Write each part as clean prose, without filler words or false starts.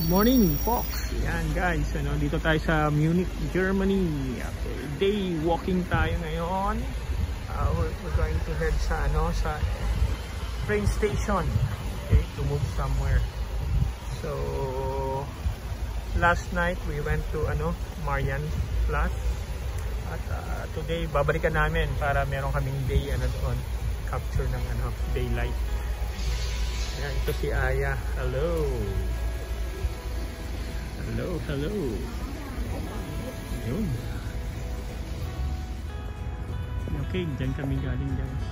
morning, folks. Yan guys, dito tayo sa Munich, Germany. Okay, day walking tayo ngayon. We're going to head sa sa train station. Okay, to move somewhere. So last night we went to Marienplatz. At today babalikan namin para meron kaming day doon, capture ng daylight. Ayan, ito si Aya. Hello. Hello, hello. Yun. Okay, dyan kami galing guys.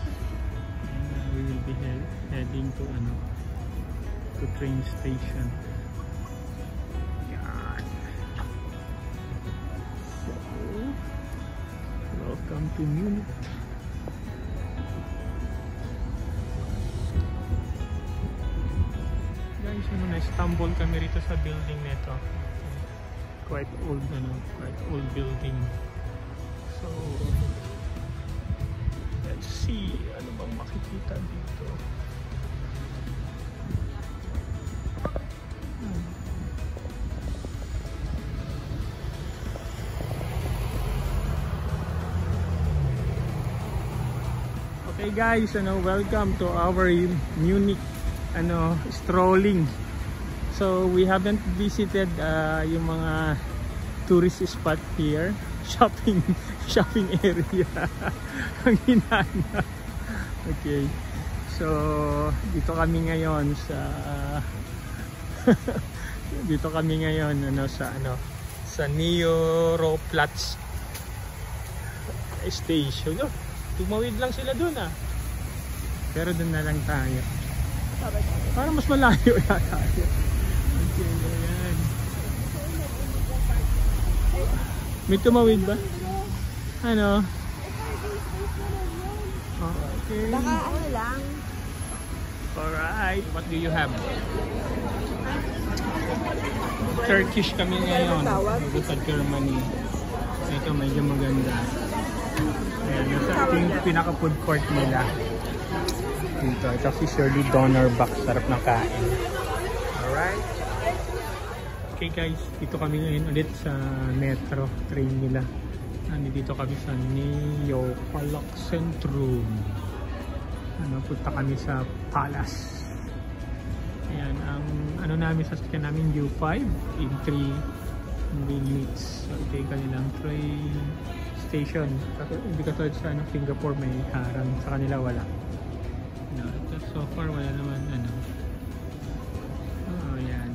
And, we will be heading to to train station. Yan. So, welcome to Munich. Guys, na-stumble kami rito sa building nito. Quite old building. So let's see ano bang makikita dito. Okay guys, welcome to our Munich strolling. So we haven't visited yung mga tourist spot here, shopping area. Ang hinana. Okay. So dito kami ngayon sa sa Neuroplatz station. Tumawid lang sila doon pero doon na lang tayo. Para mas malayo tayo. Okay, ayan. May tumawid ba? Ano? Okay. Baka lang. Alright, what do you have? Turkish kami ngayon. Dito sa Germany. Ito medyo maganda. Ayan, ito yung pinaka-food court nila. Dito, ito si Shirley Donnerback. Sarap ng kain. Alright. Okay guys, dito kami ngayon ulit sa metro train nila. Dito kami sa Neuroplatz Centrum. Punta kami sa Palace. Ayan, ang namin sasakyan namin U5 in 3 minutes. So ito yung kanilang train station. Hindi katulad sa Singapore may harang, sa kanila wala. So far wala naman ayan,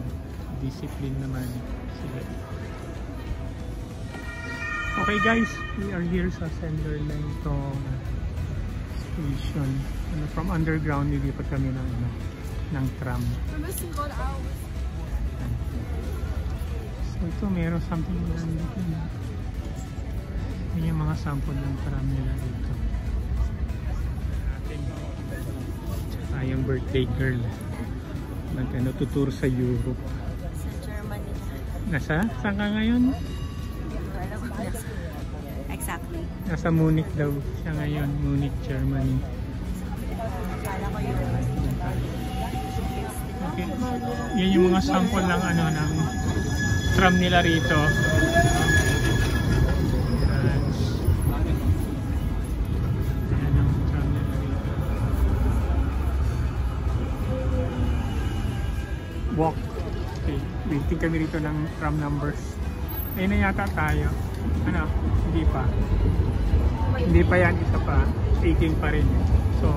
discipline naman sila. Okay guys, we are here sa Sender Line station. From underground lilipat kami ng tram. So ito meron something dito. Yan yung mga sample ng tram nila dito. Yung birthday girl tuturo sa Europe, Sa Germany. Saan ka ngayon? Exactly. Nasa Munich daw siya ngayon. Munich, Germany. Okay. Yan yung mga sample ng ng tram nila rito. Walk. Okay, waiting kami rito ng tram numbers. Ayun na yata tayo. Hindi pa. Hindi pa yan, isa pa. 18 pa rin. So